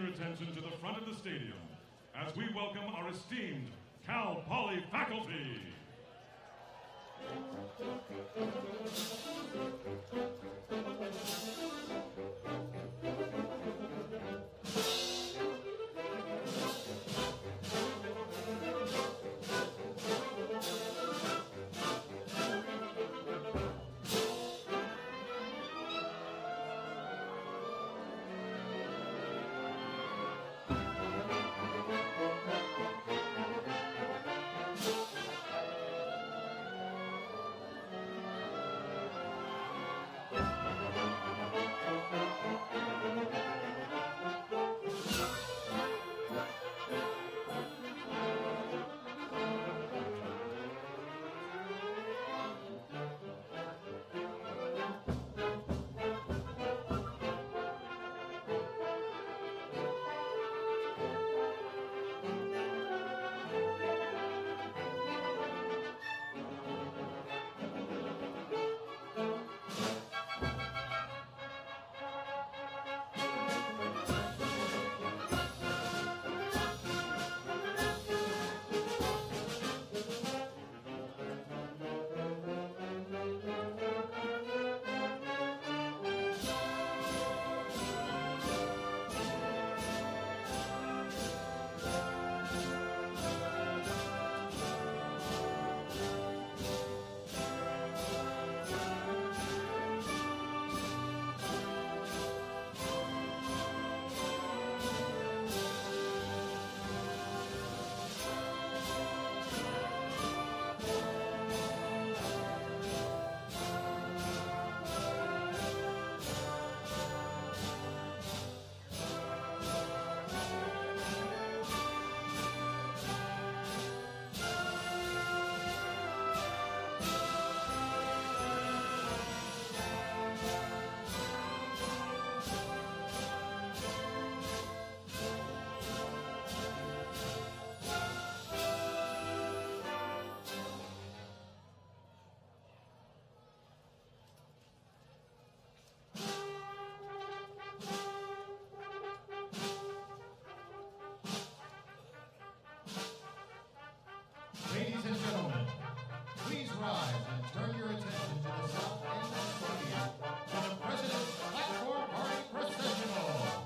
your attention to the front of the stadium as we welcome our esteemed Cal Poly faculty. Ladies and gentlemen, please rise and turn your attention to the south end of the stadium for the President's Platform Party Processional.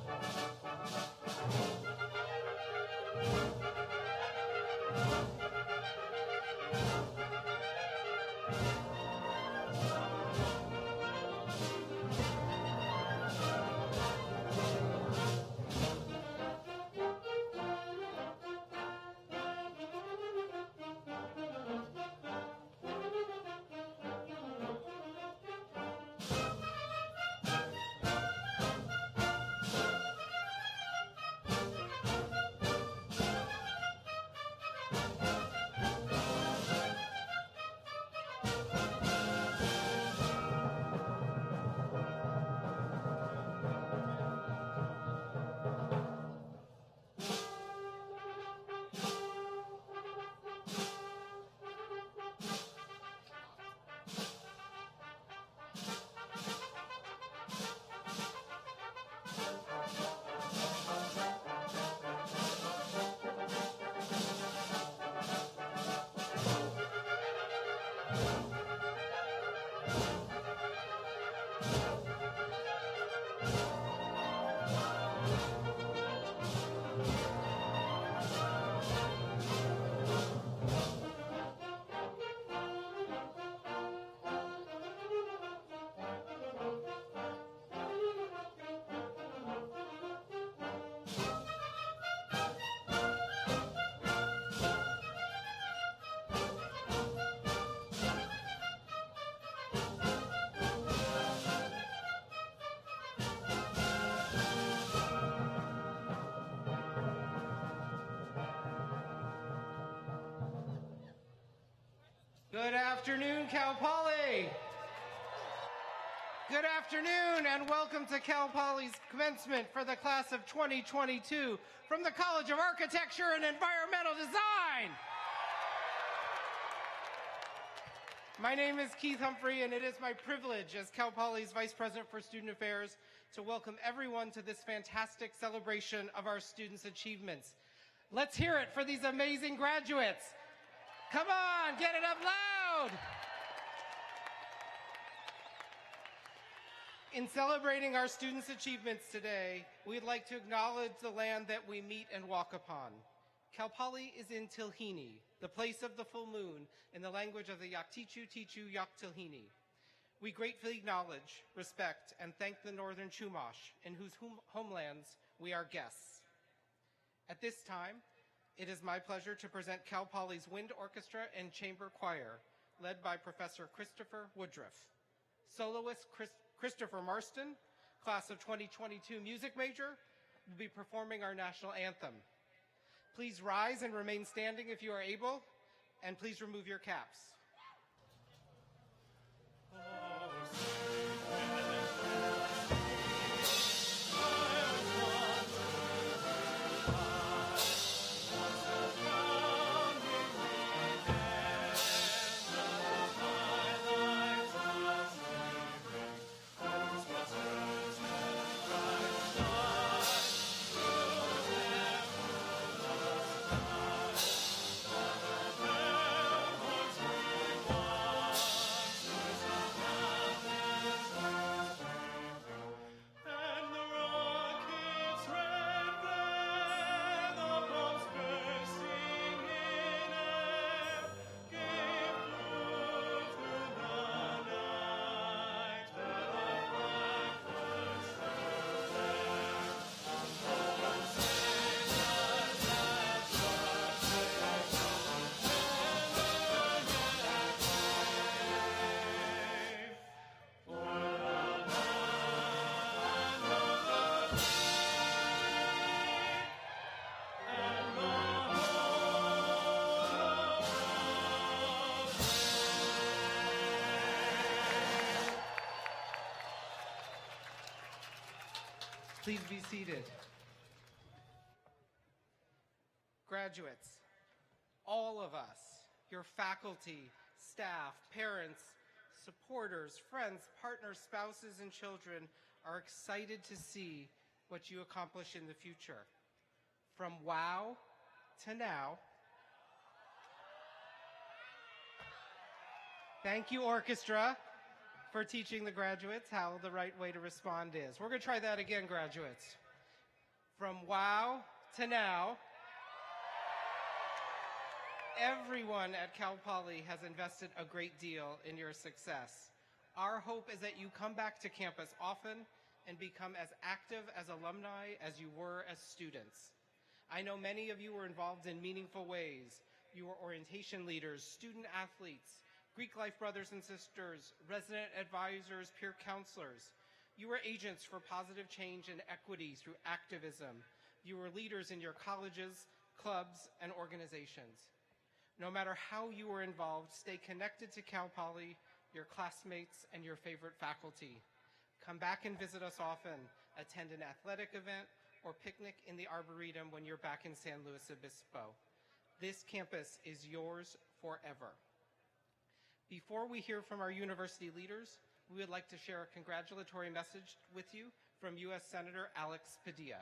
Good afternoon, Cal Poly. Good afternoon, and welcome to Cal Poly's commencement for the class of 2022 from the College of Architecture and Environmental Design. My name is Keith Humphrey, and it is my privilege as Cal Poly's Vice President for Student Affairs to welcome everyone to this fantastic celebration of our students' achievements. Let's hear it for these amazing graduates. Come on, get it up loud. In celebrating our students' achievements today, we'd like to acknowledge the land that we meet and walk upon. Cal Poly is in Tilhini, the place of the full moon, in the language of the Yaktichu Tichu Yak Tilhini. We gratefully acknowledge, respect, and thank the Northern Chumash, in whose homelands we are guests. At this time, it is my pleasure to present Cal Poly's Wind Orchestra and Chamber Choir, led by Professor Christopher Woodruff. Soloist Christopher Marston, class of 2022 music major, will be performing our national anthem. Please rise and remain standing if you are able, and please remove your caps. Please be seated. Graduates, all of us, your faculty, staff, parents, supporters, friends, partners, spouses, and children are excited to see what you accomplish in the future. From wow to now. Thank you, orchestra, for teaching the graduates how the right way to respond is. We're going to try that again, graduates. From wow to now. Everyone at Cal Poly has invested a great deal in your success. Our hope is that you come back to campus often and become as active as alumni as you were as students. I know many of you were involved in meaningful ways. You were orientation leaders, student athletes, Greek life brothers and sisters, resident advisors, peer counselors. You were agents for positive change and equity through activism. You were leaders in your colleges, clubs, and organizations. No matter how you were involved, stay connected to Cal Poly, your classmates, and your favorite faculty. Come back and visit us often, attend an athletic event, or picnic in the Arboretum when you're back in San Luis Obispo. This campus is yours forever. Before we hear from our university leaders, we would like to share a congratulatory message with you from U.S. Senator Alex Padilla.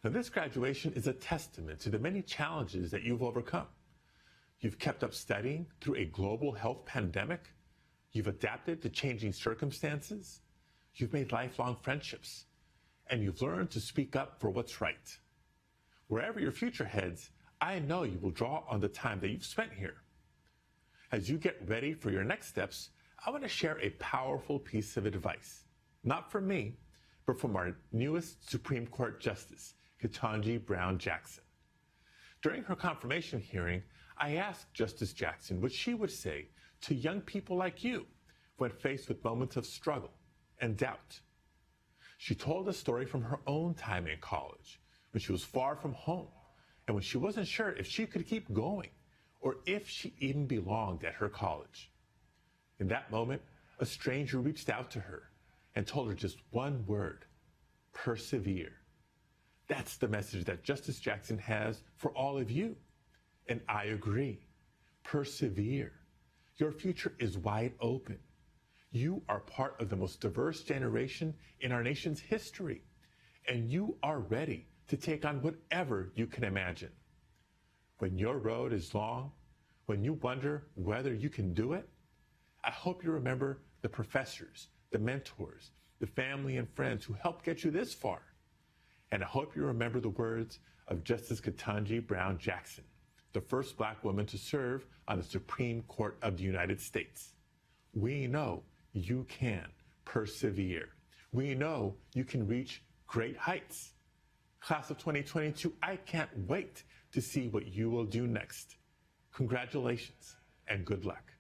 Now, this graduation is a testament to the many challenges that you've overcome. You've kept up studying through a global health pandemic. You've adapted to changing circumstances. You've made lifelong friendships. And you've learned to speak up for what's right. Wherever your future heads, I know you will draw on the time that you've spent here. As you get ready for your next steps, I want to share a powerful piece of advice. Not from me, but from our newest Supreme Court Justice, Kitanji Brown Jackson. During her confirmation hearing, I asked Justice Jackson what she would say to young people like you when faced with moments of struggle and doubt. She told a story from her own time in college, when she was far from home, and when she wasn't sure if she could keep going or if she even belonged at her college. In that moment, a stranger reached out to her and told her just one word: persevere. That's the message that Justice Jackson has for all of you. And I agree. Persevere. Your future is wide open. You are part of the most diverse generation in our nation's history, and you are ready to take on whatever you can imagine. When your road is long, when you wonder whether you can do it, I hope you remember the professors, the mentors, the family and friends who helped get you this far. And I hope you remember the words of Justice Kitanji Brown Jackson, the first Black woman to serve on the Supreme Court of the United States. We know you can persevere. We know you can reach great heights. Class of 2022, I can't wait to see what you will do next. Congratulations and good luck.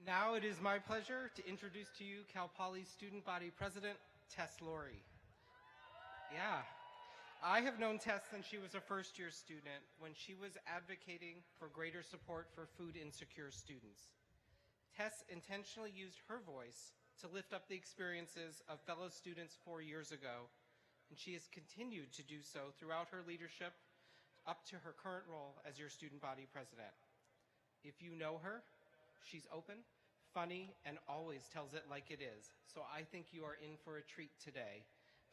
Now it is my pleasure to introduce to you Cal Poly Student Body President, Tess Laurie. Yeah, I have known Tess since she was a first-year student when she was advocating for greater support for food insecure students. Tess intentionally used her voice to lift up the experiences of fellow students 4 years ago, and she has continued to do so throughout her leadership up to her current role as your student body president. If you know her, she's open, funny, and always tells it like it is. So I think you are in for a treat today.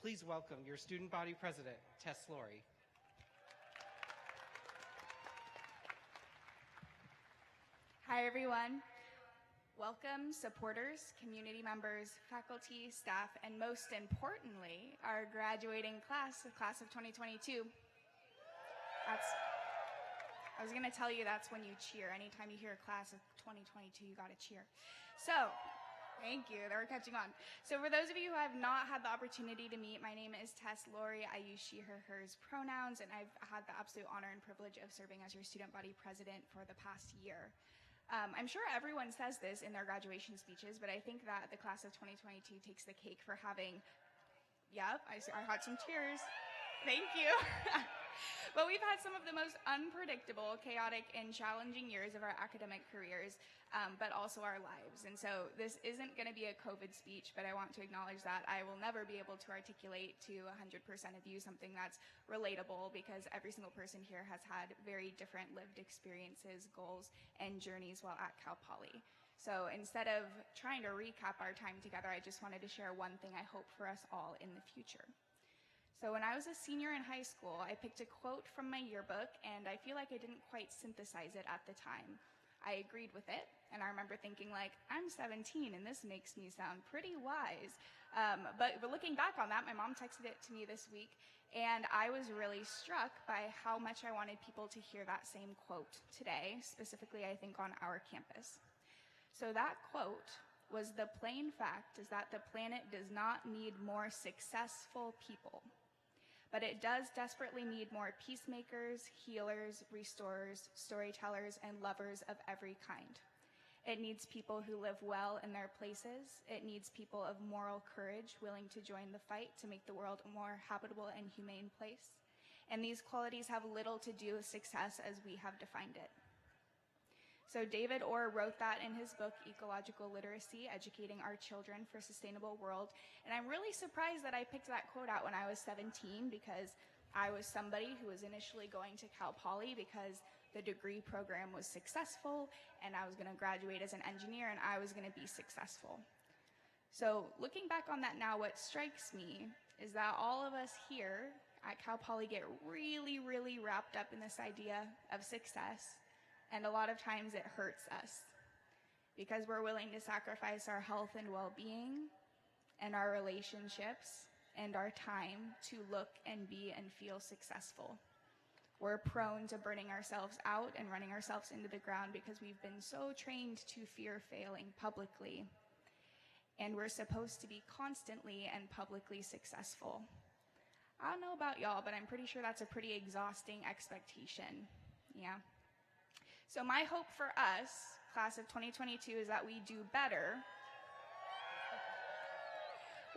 Please welcome your student body president, Tess Laurie. Hi, everyone. Welcome, supporters, community members, faculty, staff, and most importantly, our graduating class, the class of 2022. I was gonna tell you that's when you cheer. Anytime you hear a class of 2022, you gotta cheer. So, thank you, they were catching on. So for those of you who have not had the opportunity to meet, my name is Tess Laurie. I use she, her, hers pronouns, and I've had the absolute honor and privilege of serving as your student body president for the past year. I'm sure everyone says this in their graduation speeches, but I think that the class of 2022 takes the cake for having, yep, I had some cheers. Thank you. But we've had some of the most unpredictable, chaotic, and challenging years of our academic careers, but also our lives. And so this isn't going to be a COVID speech, but I want to acknowledge that I will never be able to articulate to 100% of you something that's relatable, because every single person here has had very different lived experiences, goals, and journeys while at Cal Poly. So instead of trying to recap our time together, I just wanted to share one thing I hope for us all in the future. So when I was a senior in high school, I picked a quote from my yearbook, and I feel like I didn't quite synthesize it at the time. I agreed with it, and I remember thinking, like, I'm 17, and this makes me sound pretty wise. But looking back on that, my mom texted it to me this week, and I was really struck by how much I wanted people to hear that same quote today, specifically, I think, on our campus. So that quote was, "The plain fact is that the planet does not need more successful people, but it does desperately need more peacemakers, healers, restorers, storytellers, and lovers of every kind. It needs people who live well in their places. It needs people of moral courage willing to join the fight to make the world a more habitable and humane place. And these qualities have little to do with success as we have defined it." So David Orr wrote that in his book, Ecological Literacy, Educating Our Children for a Sustainable World. And I'm really surprised that I picked that quote out when I was 17, because I was somebody who was initially going to Cal Poly because the degree program was successful, and I was gonna graduate as an engineer, and I was gonna be successful. So looking back on that now, what strikes me is that all of us here at Cal Poly get really, really wrapped up in this idea of success. And a lot of times it hurts us because we're willing to sacrifice our health and well-being and our relationships and our time to look and be and feel successful. We're prone to burning ourselves out and running ourselves into the ground because we've been so trained to fear failing publicly. And we're supposed to be constantly and publicly successful. I don't know about y'all, but I'm pretty sure that's a pretty exhausting expectation. Yeah. So my hope for us, class of 2022, is that we do better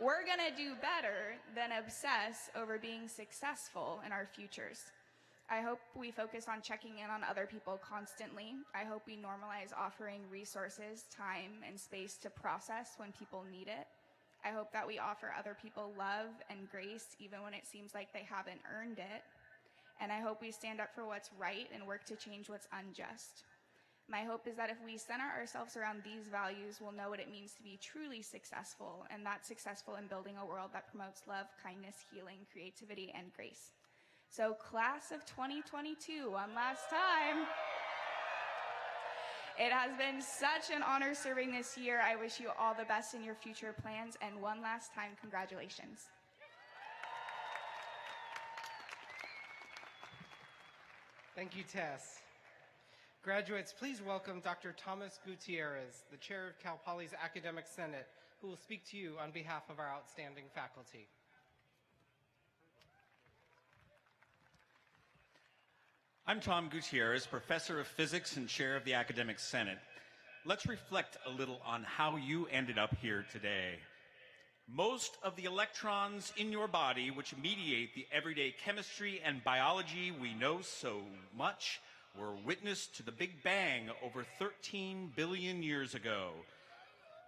we're going to do better than obsess over being successful in our futures. I hope we focus on checking in on other people constantly. I hope we normalize offering resources, time, and space to process when people need it. I hope that we offer other people love and grace even when it seems like they haven't earned it. And I hope we stand up for what's right and work to change what's unjust. My hope is that if we center ourselves around these values, we'll know what it means to be truly successful, and that's successful in building a world that promotes love, kindness, healing, creativity, and grace. So class of 2022, one last time. It has been such an honor serving this year. I wish you all the best in your future plans, and one last time, congratulations. Thank you, Tess. Graduates, please welcome Dr. Thomas Gutierrez, the chair of Cal Poly's Academic Senate, who will speak to you on behalf of our outstanding faculty. I'm Tom Gutierrez, professor of physics and chair of the Academic Senate. Let's reflect a little on how you ended up here today. Most of the electrons in your body, which mediate the everyday chemistry and biology we know so much, were witness to the Big Bang over 13 billion years ago.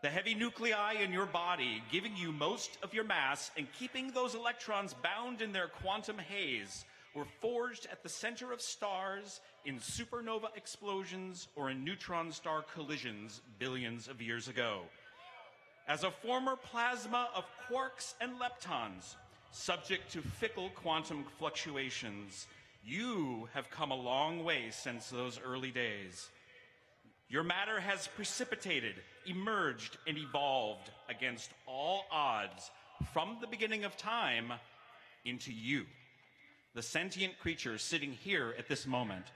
The heavy nuclei in your body giving you most of your mass and keeping those electrons bound in their quantum haze were forged at the center of stars in supernova explosions or in neutron star collisions billions of years ago. As a former plasma of quarks and leptons, subject to fickle quantum fluctuations, you have come a long way since those early days. Your matter has precipitated, emerged, and evolved against all odds from the beginning of time into you, the sentient creature sitting here at this moment.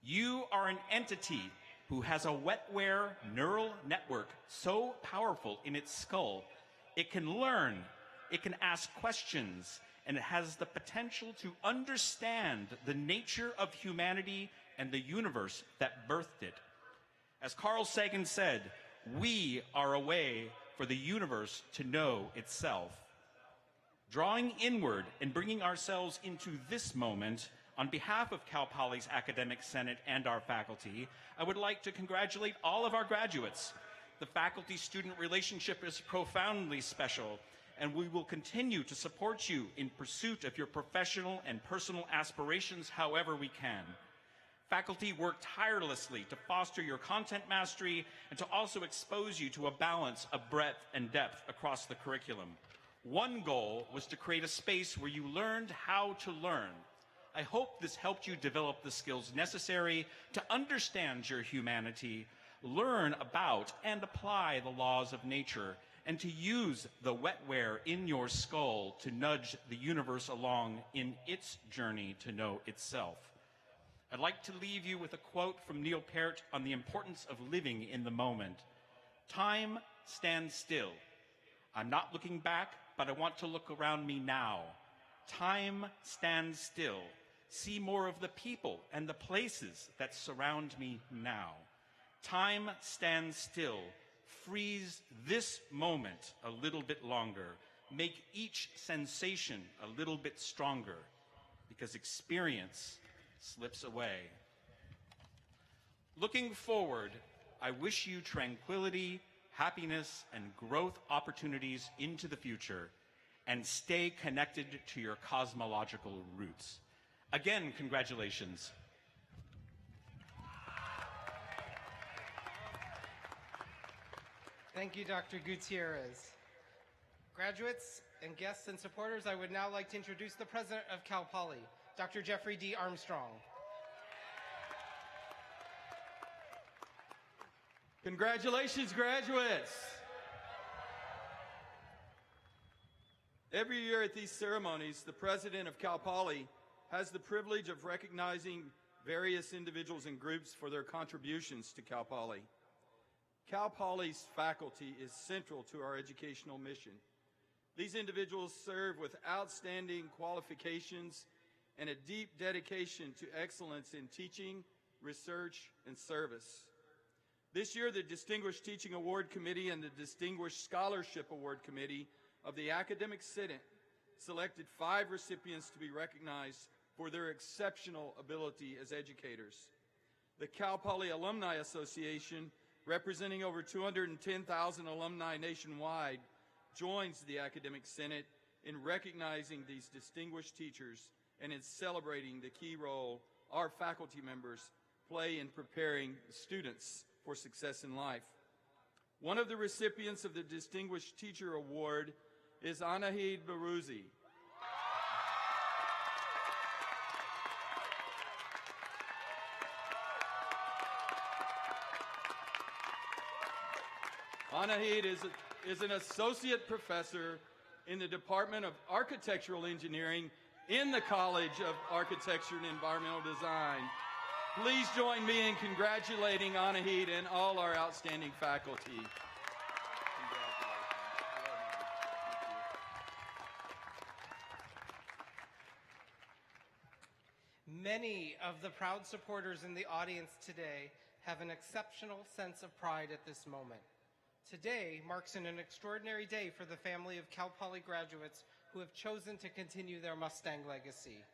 You are an entity who has a wetware neural network so powerful in its skull, it can learn, it can ask questions, and it has the potential to understand the nature of humanity and the universe that birthed it. As Carl Sagan said, we are a way for the universe to know itself. Drawing inward and bringing ourselves into this moment, on behalf of Cal Poly's Academic Senate and our faculty, I would like to congratulate all of our graduates. The faculty-student relationship is profoundly special, and we will continue to support you in pursuit of your professional and personal aspirations however we can. Faculty work tirelessly to foster your content mastery and to also expose you to a balance of breadth and depth across the curriculum. One goal was to create a space where you learned how to learn. I hope this helped you develop the skills necessary to understand your humanity, learn about and apply the laws of nature, and to use the wetware in your skull to nudge the universe along in its journey to know itself. I'd like to leave you with a quote from Neil Peart on the importance of living in the moment. Time stands still. I'm not looking back, but I want to look around me now. Time stands still. See more of the people and the places that surround me now. Time stands still. Freeze this moment a little bit longer. Make each sensation a little bit stronger, because experience slips away. Looking forward, I wish you tranquility, happiness, and growth opportunities into the future, and stay connected to your cosmological roots. Again, congratulations. Thank you, Dr. Gutierrez. Graduates and guests and supporters, I would now like to introduce the president of Cal Poly, Dr. Jeffrey D. Armstrong. Congratulations, graduates. Every year at these ceremonies, the president of Cal Poly has the privilege of recognizing various individuals and groups for their contributions to Cal Poly. Cal Poly's faculty is central to our educational mission. These individuals serve with outstanding qualifications and a deep dedication to excellence in teaching, research, and service. This year, the Distinguished Teaching Award Committee and the Distinguished Scholarship Award Committee of the Academic Senate selected 5 recipients to be recognized for their exceptional ability as educators. The Cal Poly Alumni Association, representing over 210,000 alumni nationwide, joins the Academic Senate in recognizing these distinguished teachers and in celebrating the key role our faculty members play in preparing students for success in life. One of the recipients of the Distinguished Teacher Award is Anahid Baruzi. Anahid is an associate professor in the Department of Architectural Engineering in the College of Architecture and Environmental Design. Please join me in congratulating Anahid and all our outstanding faculty. Many of the proud supporters in the audience today have an exceptional sense of pride at this moment. Today marks an extraordinary day for the family of Cal Poly graduates who have chosen to continue their Mustang legacy.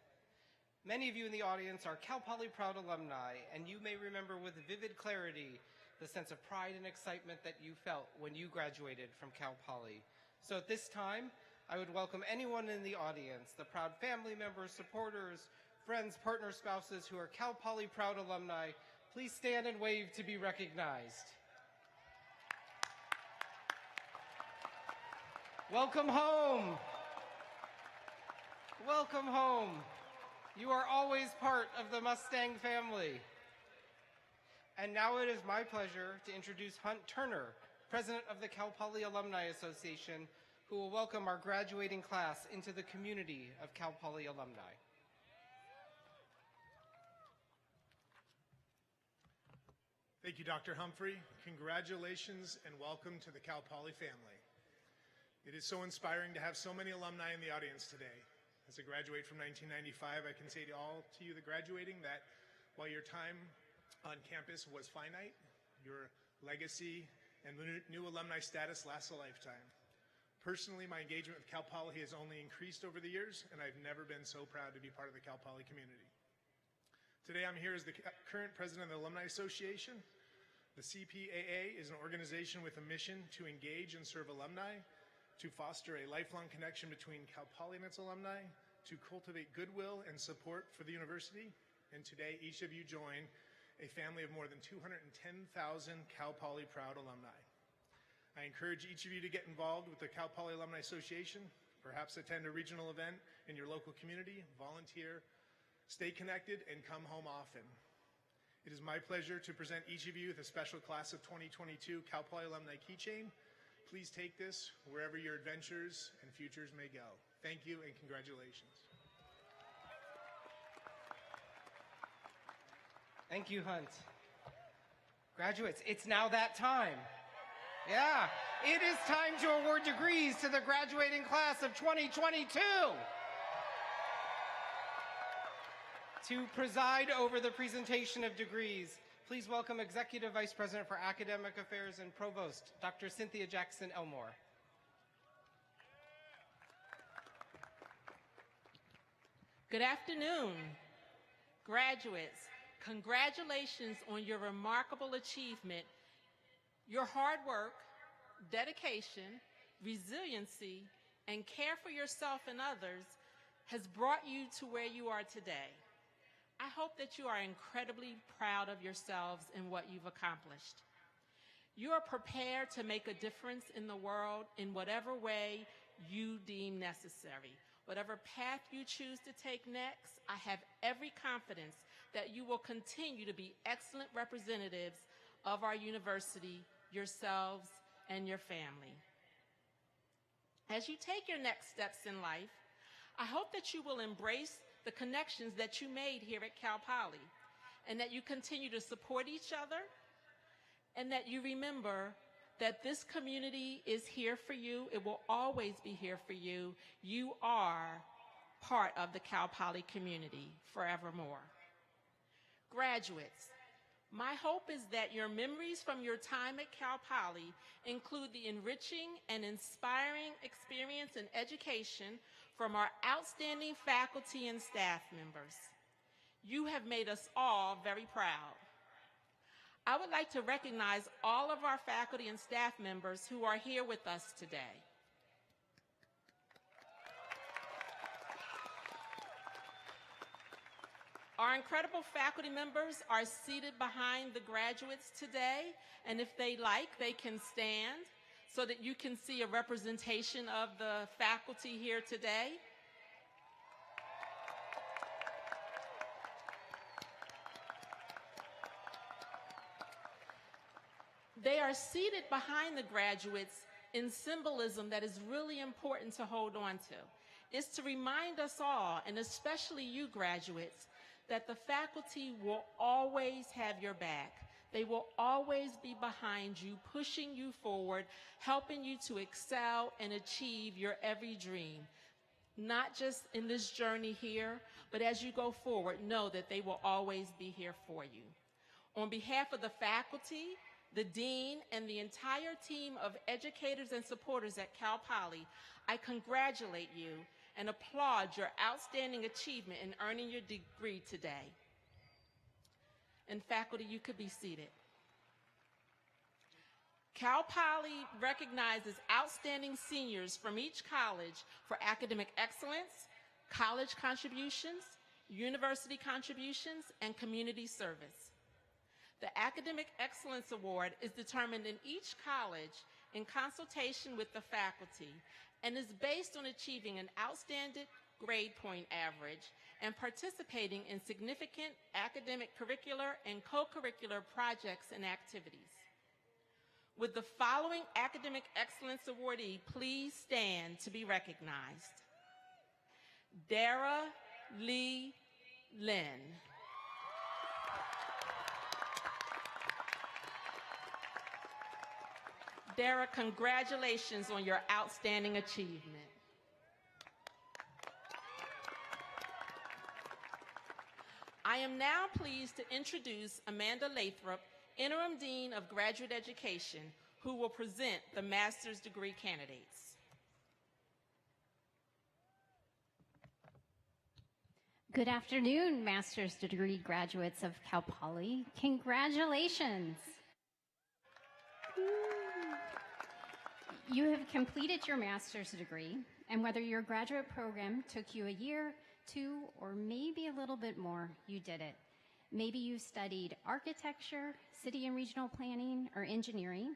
Many of you in the audience are Cal Poly proud alumni, and you may remember with vivid clarity the sense of pride and excitement that you felt when you graduated from Cal Poly. So at this time, I would welcome anyone in the audience, the proud family members, supporters, friends, partners, spouses who are Cal Poly proud alumni. Please stand and wave to be recognized. Welcome home. Welcome home. You are always part of the Mustang family. And now it is my pleasure to introduce Hunt Turner, President of the Cal Poly Alumni Association, who will welcome our graduating class into the community of Cal Poly alumni. Thank you, Dr. Humphrey. Congratulations and welcome to the Cal Poly family. It is so inspiring to have so many alumni in the audience today. As I graduate from 1995, I can say to all to you that graduating that while your time on campus was finite, your legacy and new alumni status lasts a lifetime. Personally, my engagement with Cal Poly has only increased over the years, and I've never been so proud to be part of the Cal Poly community. Today I'm here as the current president of the Alumni Association. The CPAA is an organization with a mission to engage and serve alumni, to foster a lifelong connection between Cal Poly and its alumni, to cultivate goodwill and support for the university, and today each of you join a family of more than 210,000 Cal Poly proud alumni. I encourage each of you to get involved with the Cal Poly Alumni Association, perhaps attend a regional event in your local community, volunteer, stay connected, and come home often. It is my pleasure to present each of you with a special class of 2022 Cal Poly Alumni Keychain. Please take this wherever your adventures and futures may go. Thank you and congratulations. Thank you, Hunt. Graduates, it's now that time. Yeah, it is time to award degrees to the graduating class of 2022. To preside over the presentation of degrees, please welcome Executive Vice President for Academic Affairs and Provost, Dr. Cynthia Jackson Elmore. Good afternoon, graduates. Congratulations on your remarkable achievement. Your hard work, dedication, resiliency, and care for yourself and others has brought you to where you are today. I hope that you are incredibly proud of yourselves and what you've accomplished. You are prepared to make a difference in the world in whatever way you deem necessary. Whatever path you choose to take next, I have every confidence that you will continue to be excellent representatives of our university, yourselves, and your family. As you take your next steps in life, I hope that you will embrace the connections that you made here at Cal Poly, and that you continue to support each other, and that you remember that this community is here for you. It will always be here for you. You are part of the Cal Poly community forevermore. Graduates, My hope is that your memories from your time at Cal Poly include the enriching and inspiring experience and education from our outstanding faculty and staff members. You have made us all very proud. I would like to recognize all of our faculty and staff members who are here with us today. Our incredible faculty members are seated behind the graduates today, and if they like, they can stand so that you can see a representation of the faculty here today. They are seated behind the graduates in symbolism that is really important to hold on to. It's to remind us all, and especially you graduates, that the faculty will always have your back. They will always be behind you, pushing you forward, helping you to excel and achieve your every dream. Not just in this journey here, but as you go forward, know that they will always be here for you. On behalf of the faculty, the dean, and the entire team of educators and supporters at Cal Poly, I congratulate you and applaud your outstanding achievement in earning your degree today. And faculty, you could be seated. Cal Poly recognizes outstanding seniors from each college for academic excellence, college contributions, university contributions, and community service. The Academic Excellence Award is determined in each college in consultation with the faculty and is based on achieving an outstanding grade point average and participating in significant academic curricular and co-curricular projects and activities. Would the following Academic Excellence Awardee please stand to be recognized? Dara Lee Lynn. Dara, congratulations on your outstanding achievement. I am now pleased to introduce Amanda Lathrop, Interim Dean of Graduate Education, who will present the master's degree candidates. Good afternoon, master's degree graduates of Cal Poly. Congratulations. You have completed your master's degree, and whether your graduate program took you a year, 2, or maybe a little bit more, you did it. Maybe you studied architecture, city and regional planning, or engineering.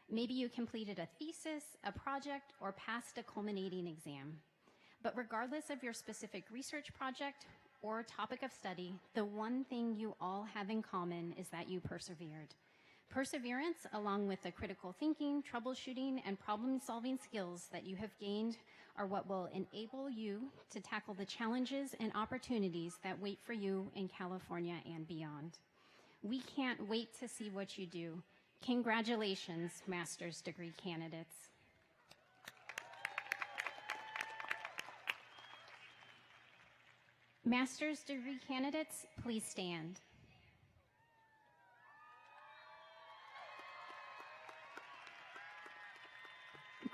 Maybe you completed a thesis, a project, or passed a culminating exam. But regardless of your specific research project or topic of study, the one thing you all have in common is that you persevered. Perseverance, along with the critical thinking, troubleshooting, and problem-solving skills that you have gained, are what will enable you to tackle the challenges and opportunities that wait for you in California and beyond. We can't wait to see what you do. Congratulations, master's degree candidates. Master's degree candidates, please stand.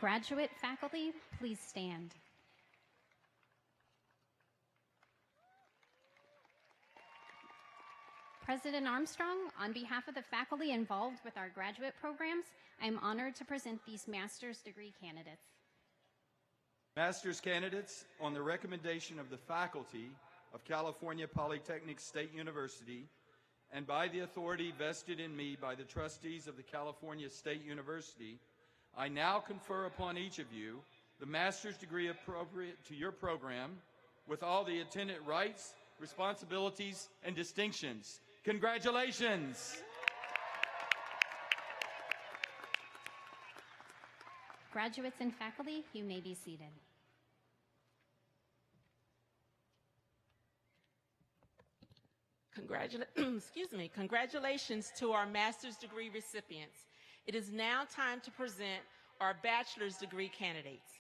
Graduate faculty, please stand. President Armstrong, on behalf of the faculty involved with our graduate programs, I'm honored to present these master's degree candidates. Master's candidates, on the recommendation of the faculty of California Polytechnic State University and by the authority vested in me by the trustees of the California State University, I now confer upon each of you the master's degree appropriate to your program with all the attendant rights, responsibilities, and distinctions. Congratulations! Graduates and faculty, you may be seated. Congratulations to our master's degree recipients. It is now time to present our bachelor's degree candidates.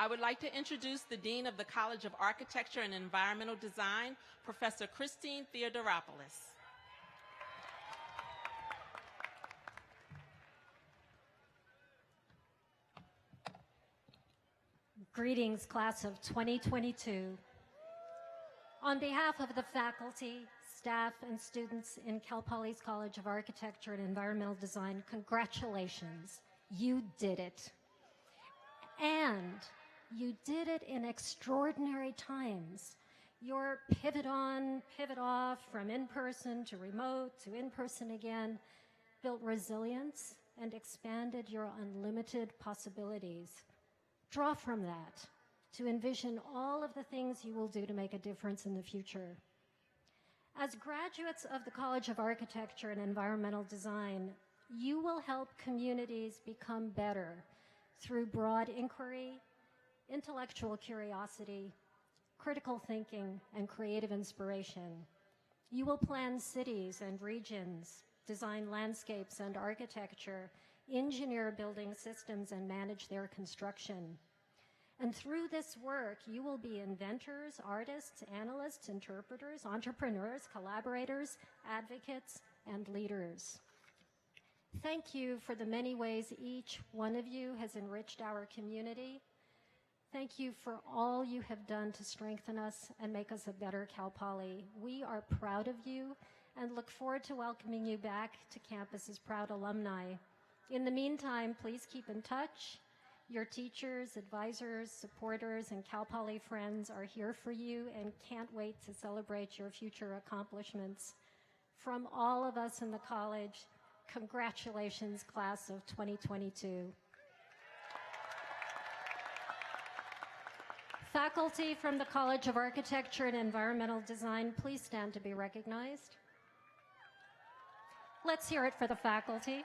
I would like to introduce the Dean of the College of Architecture and Environmental Design, Professor Christine Theodoropoulos. Greetings, class of 2022. On behalf of the faculty, staff, and students in Cal Poly's College of Architecture and Environmental Design, congratulations. You did it. And you did it in extraordinary times. Your pivot on, pivot off, from in-person to remote to in-person again, built resilience and expanded your unlimited possibilities. Draw from that to envision all of the things you will do to make a difference in the future. As graduates of the College of Architecture and Environmental Design, you will help communities become better through broad inquiry, intellectual curiosity, critical thinking, and creative inspiration. You will plan cities and regions, design landscapes and architecture, engineer building systems, and manage their construction. And through this work, you will be inventors, artists, analysts, interpreters, entrepreneurs, collaborators, advocates, and leaders. Thank you for the many ways each one of you has enriched our community. Thank you for all you have done to strengthen us and make us a better Cal Poly. We are proud of you and look forward to welcoming you back to campus as proud alumni. In the meantime, please keep in touch. Your teachers, advisors, supporters, and Cal Poly friends are here for you and can't wait to celebrate your future accomplishments. From all of us in the college, congratulations, class of 2022. Faculty from the College of Architecture and Environmental Design, please stand to be recognized. Let's hear it for the faculty.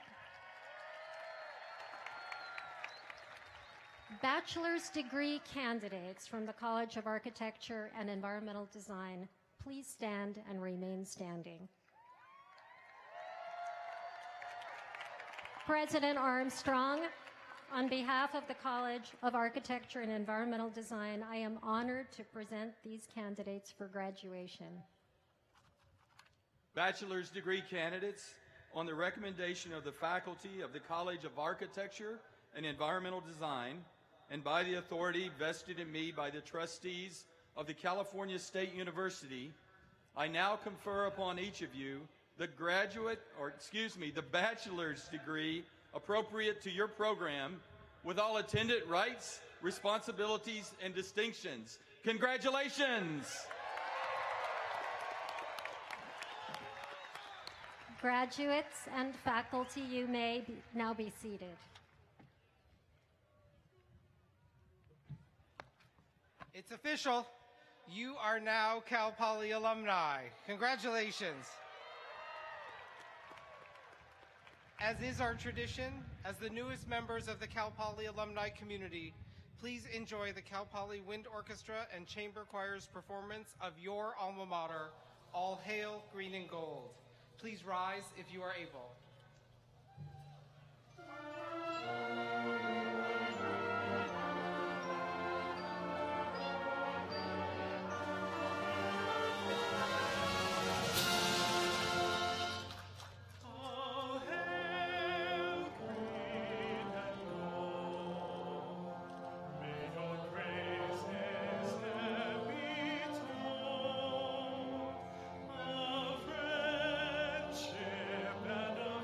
Bachelor's degree candidates from the College of Architecture and Environmental Design, please stand and remain standing. President Armstrong, on behalf of the College of Architecture and Environmental Design, I am honored to present these candidates for graduation. Bachelor's degree candidates, on the recommendation of the faculty of the College of Architecture and Environmental Design, and by the authority vested in me by the trustees of the California State University, I now confer upon each of you the bachelor's degree appropriate to your program, with all attendant rights, responsibilities, and distinctions. Congratulations! Graduates and faculty, you may now be seated. It's official. You are now Cal Poly alumni. Congratulations. As is our tradition, as the newest members of the Cal Poly alumni community, please enjoy the Cal Poly Wind Orchestra and Chamber Choir's performance of your alma mater, All Hail Green and Gold. Please rise if you are able. Friendship and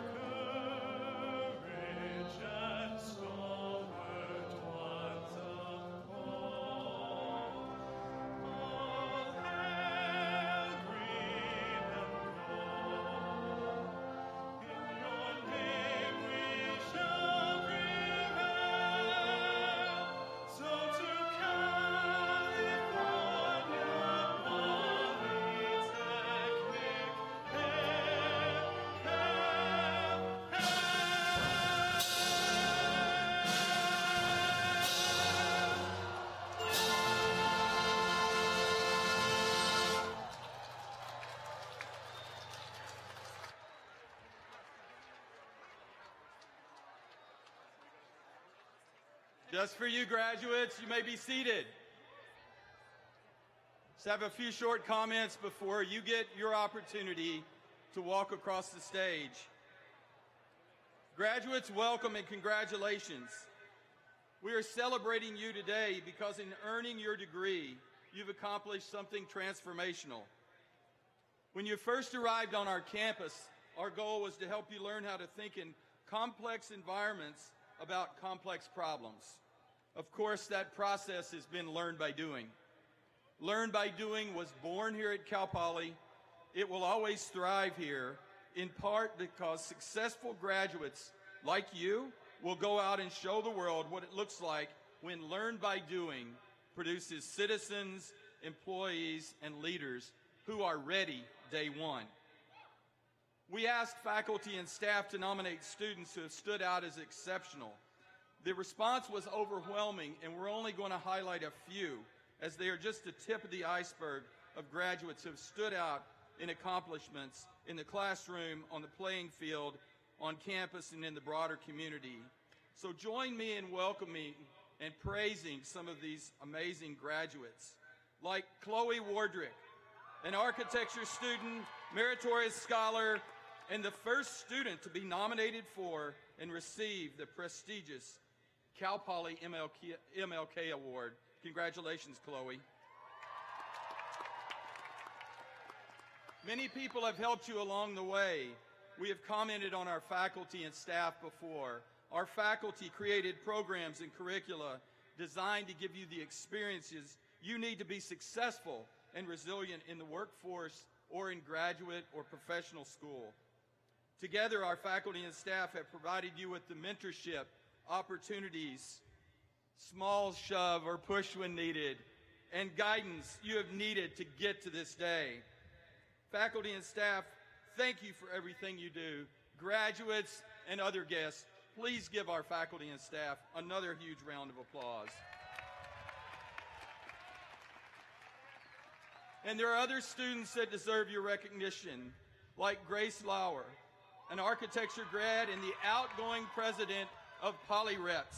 Just for you graduates, you may be seated. Let's have a few short comments before you get your opportunity to walk across the stage. Graduates, welcome and congratulations. We are celebrating you today because in earning your degree, you've accomplished something transformational. When you first arrived on our campus, our goal was to help you learn how to think in complex environments about complex problems. Of course, that process has been learned by doing. Learn by doing was born here at Cal Poly. It will always thrive here, in part because successful graduates like you will go out and show the world what it looks like when learn by doing produces citizens, employees, and leaders who are ready day one. We asked faculty and staff to nominate students who have stood out as exceptional. The response was overwhelming, and we're only going to highlight a few, as they are just the tip of the iceberg of graduates who have stood out in accomplishments in the classroom, on the playing field, on campus, and in the broader community. So join me in welcoming and praising some of these amazing graduates, like Chloe Wardrick, an architecture student, meritorious scholar, and the first student to be nominated for and receive the prestigious Cal Poly MLK Award. Congratulations, Chloe. Many people have helped you along the way. We have commented on our faculty and staff before. Our faculty created programs and curricula designed to give you the experiences you need to be successful and resilient in the workforce or in graduate or professional school. Together, our faculty and staff have provided you with the mentorship, opportunities, small shove or push when needed, and guidance you have needed to get to this day. Faculty and staff, thank you for everything you do. Graduates and other guests, please give our faculty and staff another huge round of applause. And there are other students that deserve your recognition, like Grace Lauer, an architecture grad and the outgoing president of PolyReps.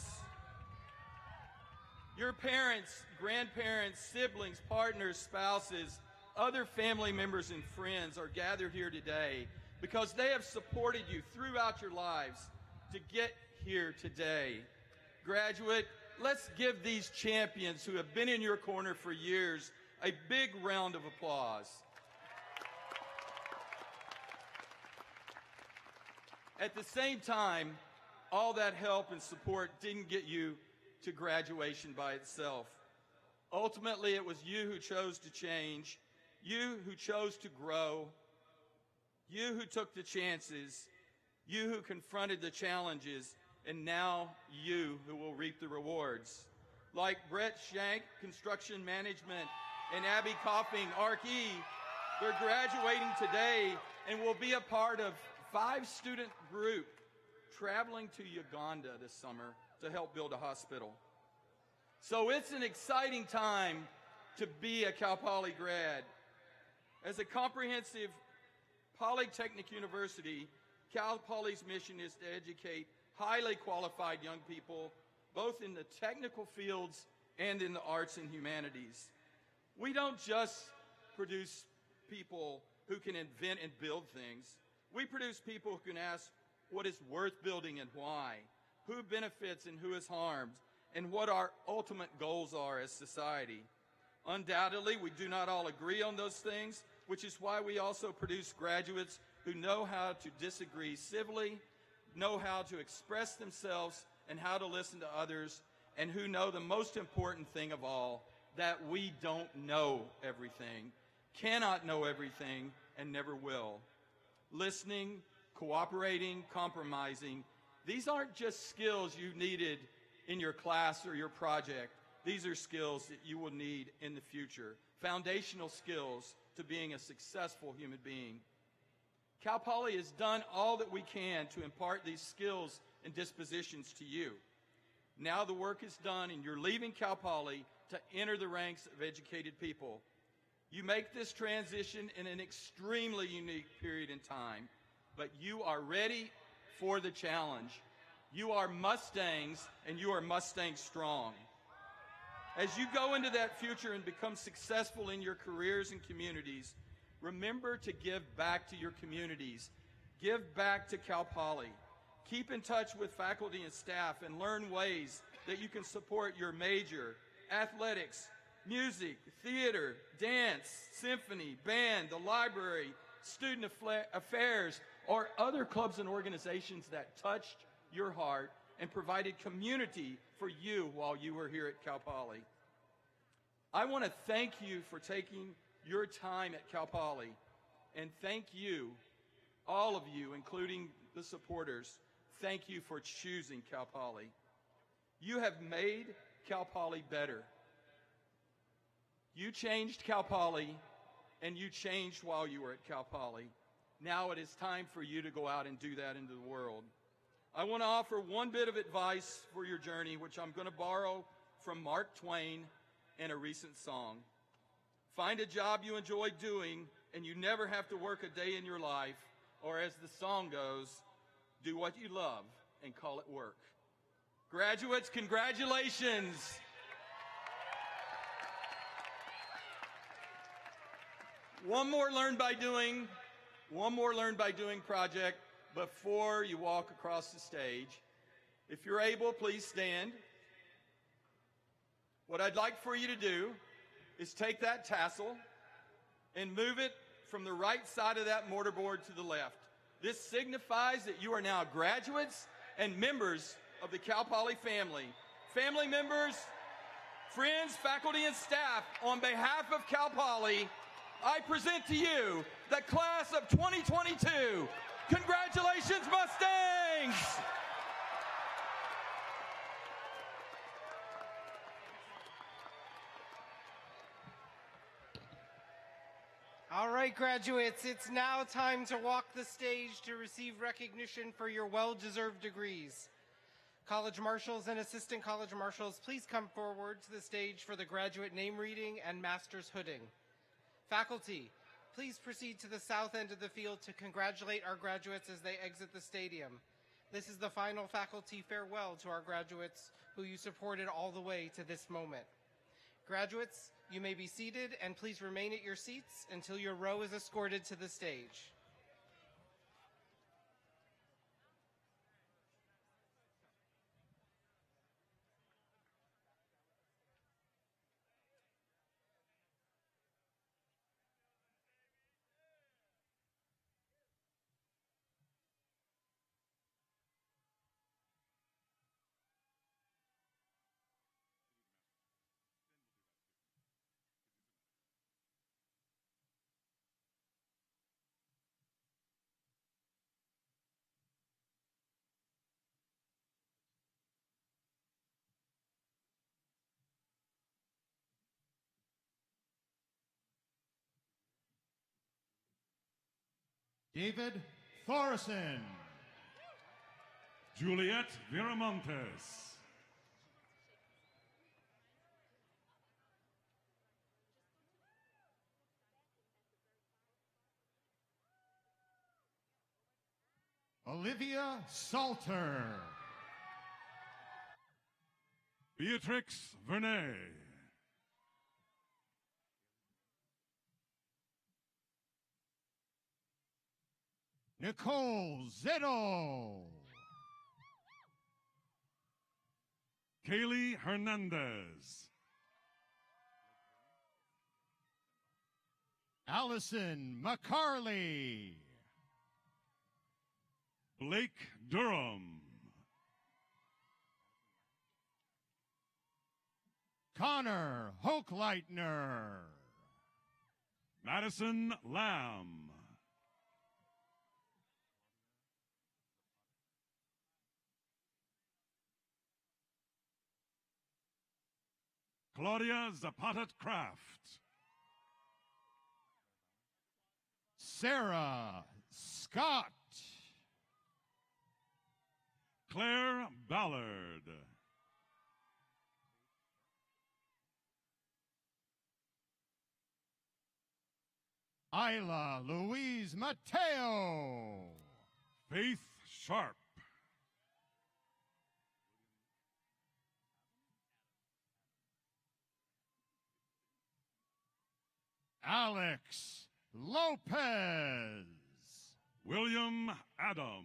Your parents, grandparents, siblings, partners, spouses, other family members and friends are gathered here today because they have supported you throughout your lives to get here today. Graduate, let's give these champions who have been in your corner for years a big round of applause. At the same time, all that help and support didn't get you to graduation by itself. Ultimately, it was you who chose to change, you who chose to grow, you who took the chances, you who confronted the challenges, and now you who will reap the rewards. Like Brett Shank, Construction Management, and Abby Coffing, ARC-E, they're graduating today and will be a part of 5-student group traveling to Uganda this summer to help build a hospital. So it's an exciting time to be a Cal Poly grad. As a comprehensive polytechnic university, Cal Poly's mission is to educate highly qualified young people, both in the technical fields and in the arts and humanities. We don't just produce people who can invent and build things. We produce people who can ask what is worth building and why, who benefits and who is harmed, and what our ultimate goals are as society. Undoubtedly, we do not all agree on those things, which is why we also produce graduates who know how to disagree civilly, know how to express themselves and how to listen to others, and who know the most important thing of all, that we don't know everything, cannot know everything, and never will. Listening, cooperating, compromising, these aren't just skills you needed in your class or your project. These are skills that you will need in the future, foundational skills to being a successful human being. Cal Poly has done all that we can to impart these skills and dispositions to you. Now the work is done and you're leaving Cal Poly to enter the ranks of educated people. You make this transition in an extremely unique period in time, but you are ready for the challenge. You are Mustangs, and you are Mustang strong. As you go into that future and become successful in your careers and communities, remember to give back to your communities. Give back to Cal Poly. Keep in touch with faculty and staff and learn ways that you can support your major, athletics, music, theater, dance, symphony, band, the library, student affairs, or other clubs and organizations that touched your heart and provided community for you while you were here at Cal Poly. I want to thank you for taking your time at Cal Poly, and thank you, all of you, including the supporters, thank you for choosing Cal Poly. You have made Cal Poly better. You changed Cal Poly, and you changed while you were at Cal Poly. Now it is time for you to go out and do that into the world. I want to offer one bit of advice for your journey, which I'm going to borrow from Mark Twain and a recent song. Find a job you enjoy doing, and you never have to work a day in your life, or as the song goes, do what you love and call it work. Graduates, congratulations. One more Learn by Doing project before you walk across the stage. If you're able, please stand. What I'd like for you to do is take that tassel and move it from the right side of that mortarboard to the left. This signifies that you are now graduates and members of the Cal Poly family. Family members, friends, faculty, and staff, on behalf of Cal Poly, I present to you the class of 2022. Congratulations, Mustangs! All right, graduates, it's now time to walk the stage to receive recognition for your well-deserved degrees. College marshals and assistant college marshals, please come forward to the stage for the graduate name reading and master's hooding. Faculty, please proceed to the south end of the field to congratulate our graduates as they exit the stadium. This is the final faculty farewell to our graduates who you supported all the way to this moment. Graduates, you may be seated, and please remain at your seats until your row is escorted to the stage. David Thorson. Juliet Viramontes. Olivia Salter. Beatrix Vernay. Nicole Zito. Kaylee Hernandez. Allison McCarley. Blake Durham. Connor Hochleitner. Madison Lamb. Claudia Zapata-Kraft. Sarah Scott. Claire Ballard. Isla Louise Mateo. Faith Sharp. Alex Lopez. William Adam.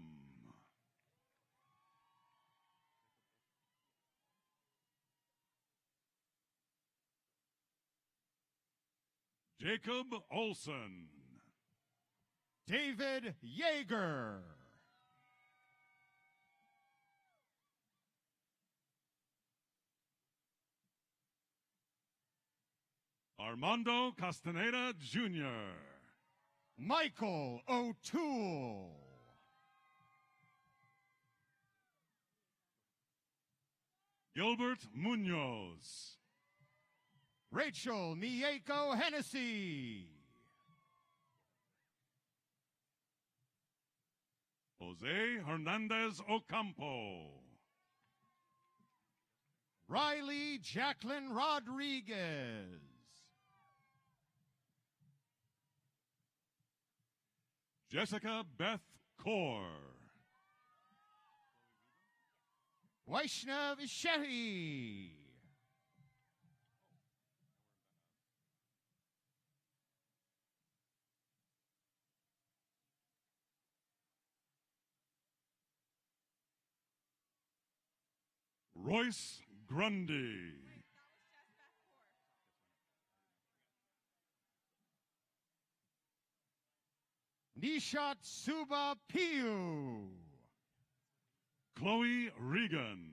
Jacob Olson. David Yeager. Armando Castaneda Jr. Michael O'Toole. Gilbert Munoz. Rachel Mieko Hennessy. Jose Hernandez Ocampo. Riley Jacqueline Rodriguez. Jessica Beth Kaur. Vaishnav Shetty. Royce Grundy. Nishat Suba Piu. Chloe Regan.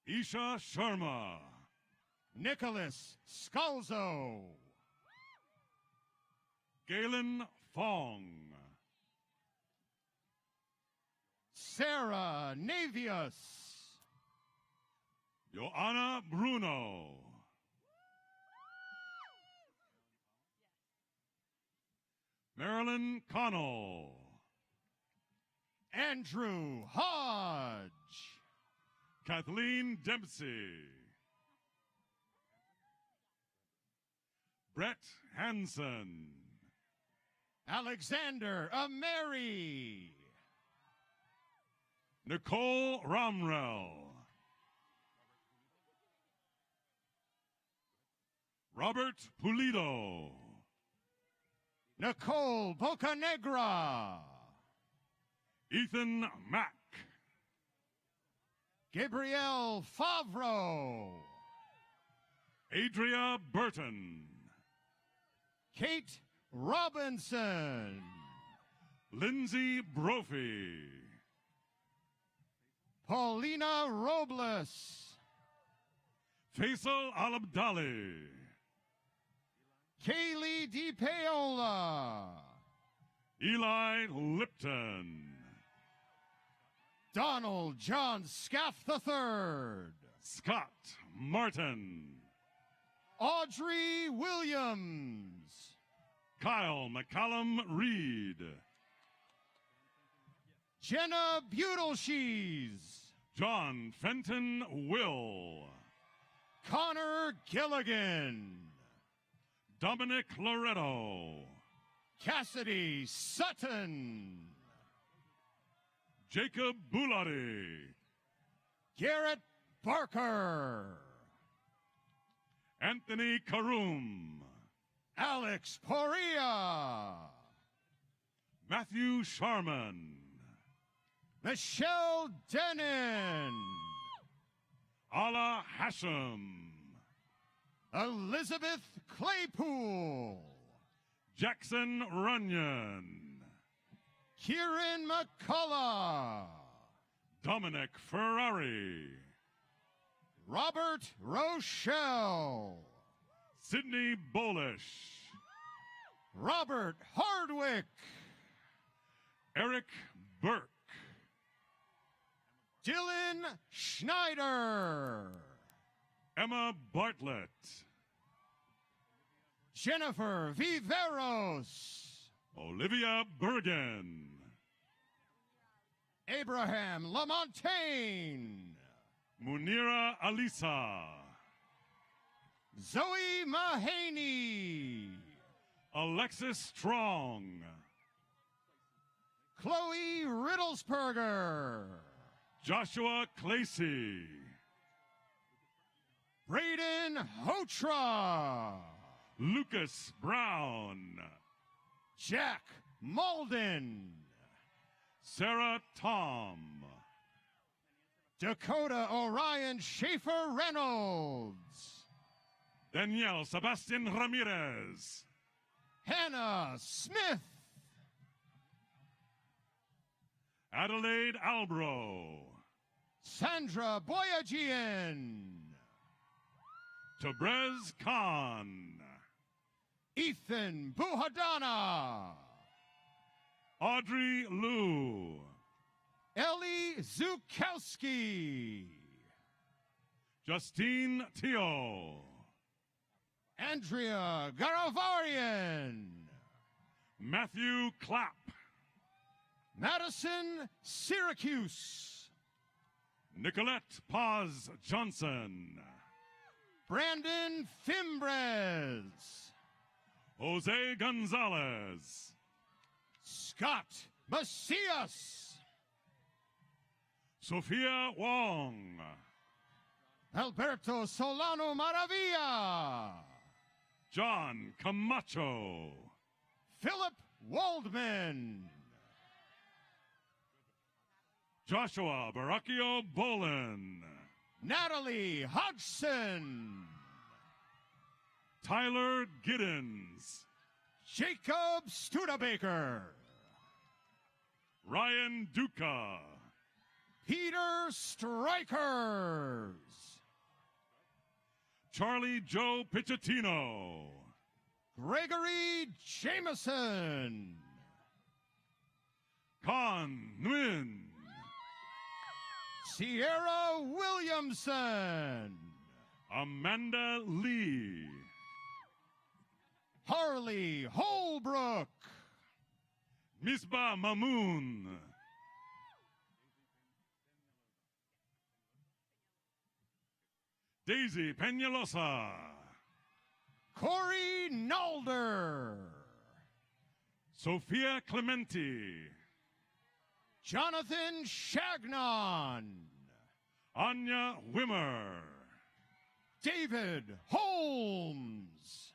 Isha Sharma. Nicholas Scalzo. Galen Fong. Sarah Navius. Joanna Bruno. Marilyn Connell. Andrew Hodge. Kathleen Dempsey. Brett Hansen. Alexander Ameri. Nicole Romrell. Robert Pulido. Nicole Bocanegra. Ethan Mack. Gabrielle Favreau. Adria Burton. Kate Robinson. Lindsay Brophy. Paulina Robles. Faisal Al-Abdali. Kaylee DiPaola. Eli Lipton. Donald John Scaff III. Scott Martin. Audrey Williams. Kyle McCallum Reed. Jenna Budelshees. John Fenton Will. Connor Gilligan. Dominic Loretto. Cassidy Sutton. Jacob Boulady. Garrett Barker. Anthony Karum. Alex Poria. Matthew Sharman. Michelle Denon. Ala Hashem. Elizabeth Claypool. Jackson Runyon. Kieran McCullough. Dominic Ferrari. Robert Rochelle. Sidney Bolish. Robert Hardwick. Eric Burke. Dylan Schneider. Emma Bartlett. Jennifer Viveros. Olivia Bergen. Abraham Lamontagne. Munira Alisa. Zoe Mahaney. Alexis Strong. Chloe Riddlesberger. Joshua Clacy, Braden Hotra, Lucas Brown, Jack Malden, Sarah Tom, Dakota Orion Schaefer Reynolds, Danielle Sebastian Ramirez, Hannah Smith, Adelaide Albro, Sandra Boyajian, Tabrez Khan, Ethan Buhadana, Audrey Liu, Ellie Zukowski, Justine Teo, Andrea Garavarian, Matthew Clapp, Madison Syracuse, Nicolette Paz Johnson, Brandon Fimbres, Jose Gonzalez, Scott Macias, Sophia Wong, Alberto Solano Maravilla, John Camacho, Philip Waldman, Joshua Baracchio Bolin, Natalie Hodgson, Tyler Giddens, Jacob Studebaker, Ryan Duca, Peter Strikers, Charlie Joe Pichettino, Gregory Jameson, Con Nguyen, Sierra Williamson, Amanda Lee, Harley Holbrook, Misbah Mamoon, Daisy Peñalosa, Corey Nalder, Sophia Clementi, Jonathan Shagnon, Anya Wimmer, David Holmes,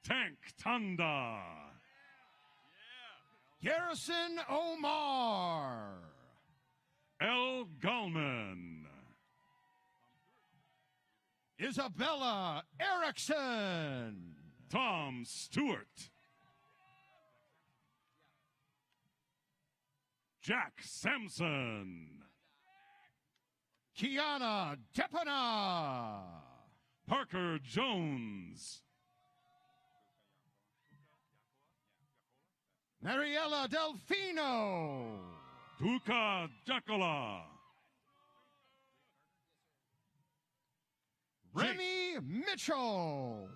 Tank Tanda, Garrison Omar, L. Gallman, Isabella Erickson, Tom Stewart, Jack Sampson, Kiana Depana, Parker Jones, Mariella Delfino, Duca Jacola, Remy Mitchell,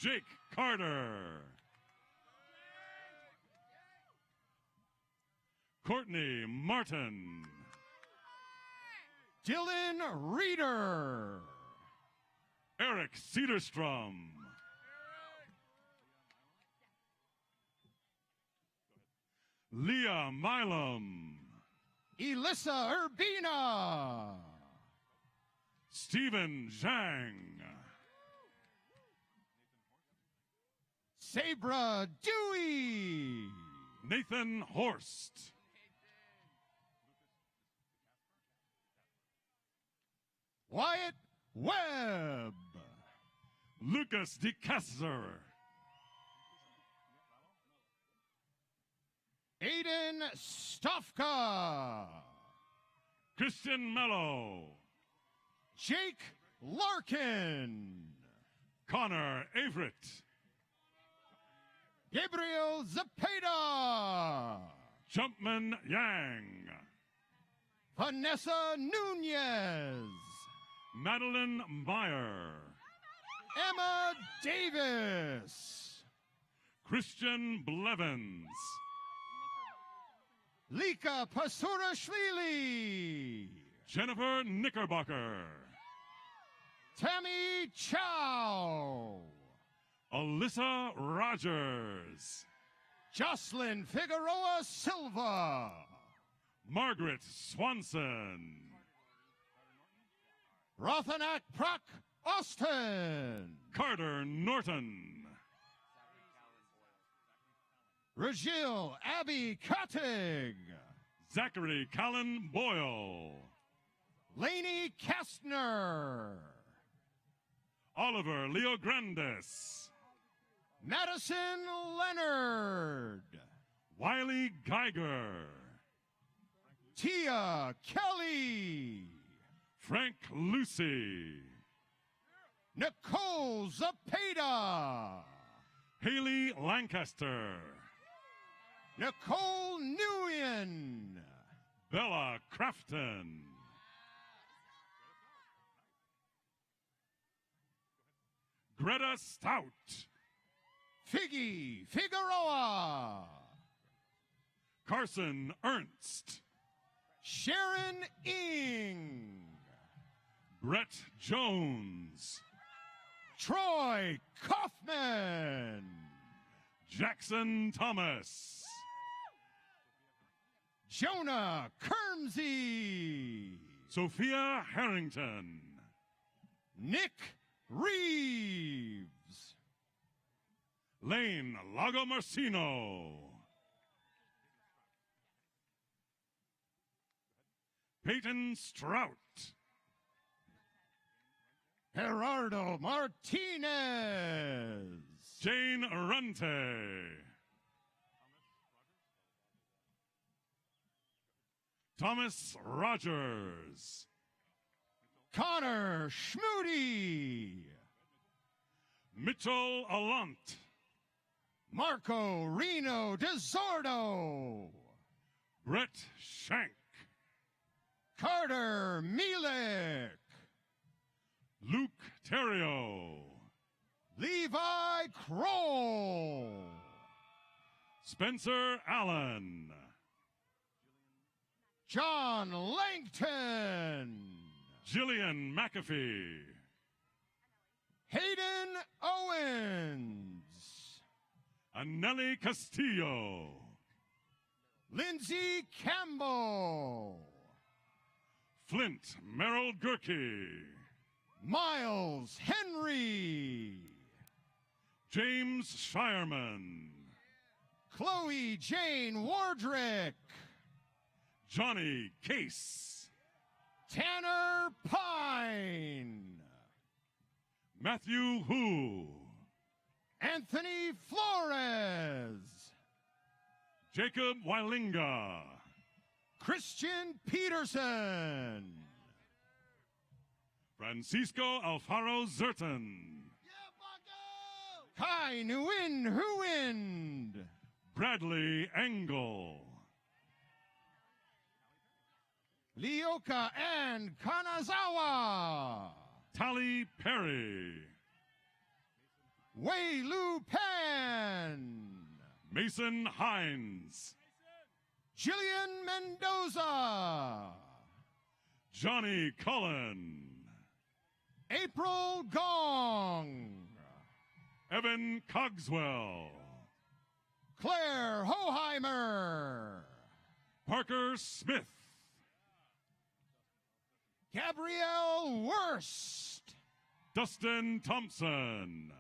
Jake Carter, Courtney Martin, Dylan Reeder, Eric Cedarstrom, Leah Milam, Elissa Urbina, Stephen Zhang, Sabra Dewey, Nathan Horst, Wyatt Webb, Lucas DeCasser, Aiden Stofka, Christian Mello, Jake Larkin, Connor Averett, Gabriel Zepeda, Jumpman Yang, Vanessa Nunez, Madeline Meyer, Emma Davis, Christian Blevins, Lika Pasurashvili, Jennifer Knickerbocker, Tammy Chow, Alyssa Rogers, Jocelyn Figueroa Silva, Margaret Swanson. Rothanak Proc Austin. Carter Norton. Regil Abby Cottig. Zachary Callan Boyle. Lainey Kastner. Oliver Leo Grandes. Madison Leonard. Wiley Geiger. Tia Kelly. Frank Lucy. Nicole Zapata. Haley Lancaster. Nicole Nguyen. Bella Crafton. Greta Stout. Figgy Figueroa. Carson Ernst. Sharon Ing. Brett Jones. Troy Kaufman. Jackson Thomas. Jonah Kermsey. Sophia Harrington. Nick Reeves. Lane Lagomarcino. Peyton Strout. Gerardo Martinez. Jane Arante. Thomas Rogers. Connor Schmoody. Mitchell Alant. Marco Reno DeSordo. Brett Shank. Carter Mielek. Luke Terrio. Levi Kroll. Spencer Allen. John Langton. Jillian McAfee. Hayden Owens. Anneli Castillo. Lindsay Campbell. Flint Merrill Gurkey. Miles Henry. James Shireman. Chloe Jane Wardrick. Johnny Case. Tanner Pine. Matthew Hu. Anthony Flores. Jacob Weilinga. Christian Peterson. Francisco Alfaro Zerton. Kai Nguyen Huind. Bradley Engel. Lioka Ann Kanazawa. Tally Perry. Wei Lu Pan. Mason Hines. Jillian Mendoza. Johnny Cullen. April Gong. Evan Cogswell. Claire Hoheimer. Parker Smith. Gabrielle Wurst. Dustin Thompson.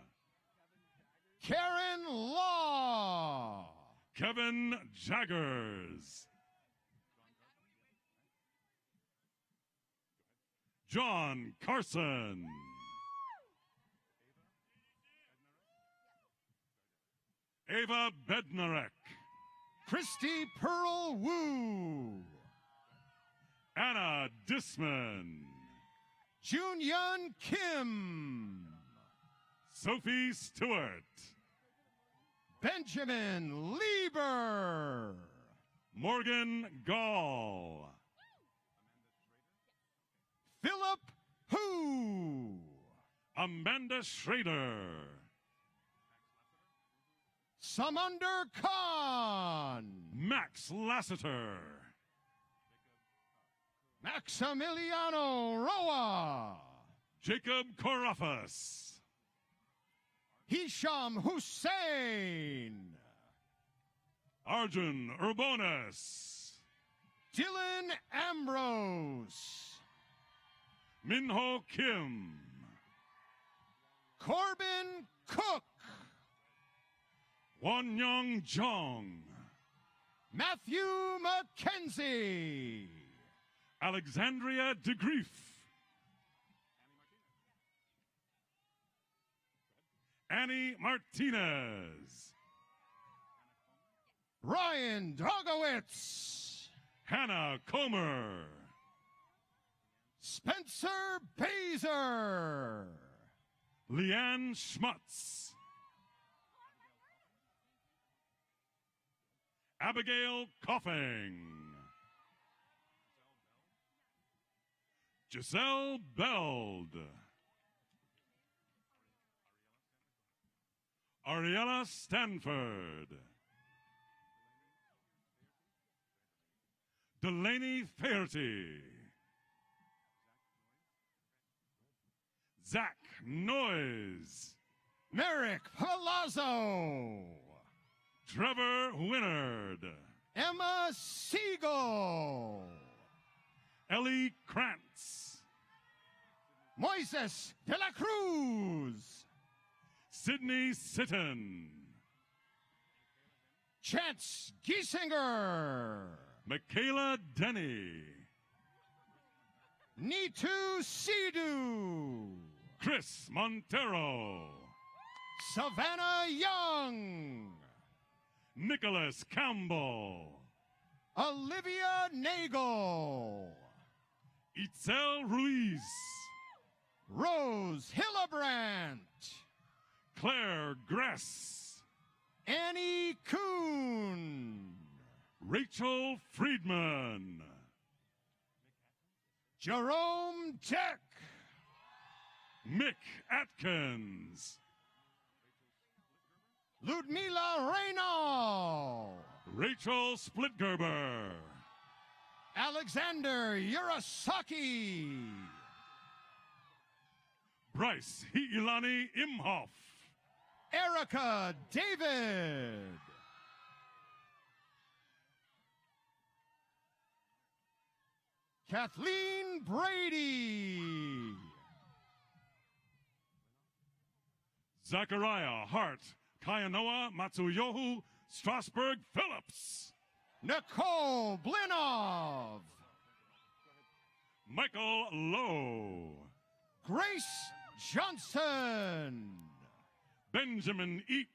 Karen Law. Kevin Jaggers. John Carson. Ava Bednarek. Christy Pearl Wu. Anna Disman. Junyun Kim. Sophie Stewart. Benjamin Lieber. Morgan Gall. Philip Hu. Amanda Schrader. Samander Khan. Max Lassiter. Maximiliano Roa. Jacob Korafas. Hisham Hussein. Arjun Urbonis. Dylan Ambrose. Minho Kim. Corbin Cook. Wonyoung Jong. Matthew McKenzie. Alexandria DeGrief. Annie Martinez. Ryan Drogowitz. Hannah Comer. Spencer Bazer. Leanne Schmutz. Abigail Coffing. Giselle Beld. Ariella Stanford. Delaney Faherty. Zach Noyes. Merrick Palazzo. Trevor Winnard. Emma Siegel. Ellie Krantz. Moises de la Cruz. Sydney Sitton. Chance Giesinger. Michaela Denny. Nitu Sidhu. Chris Montero. Savannah Young. Nicholas Campbell. Olivia Nagel. Itzel Ruiz. Rose Hillebrandt. Claire Gress. Annie Kuhn. Rachel Friedman. Jerome Tech. Mick Atkins. Ludmila Reynal. Rachel Splitgerber. Alexander Urasaki. Bryce Hiilani Imhoff. Erica David. Kathleen Brady. Zachariah Hart. Kayanoa Matsuyohu Strasburg Phillips. Nicole Blinov. Michael Lowe. Grace Johnson. Benjamin Eep.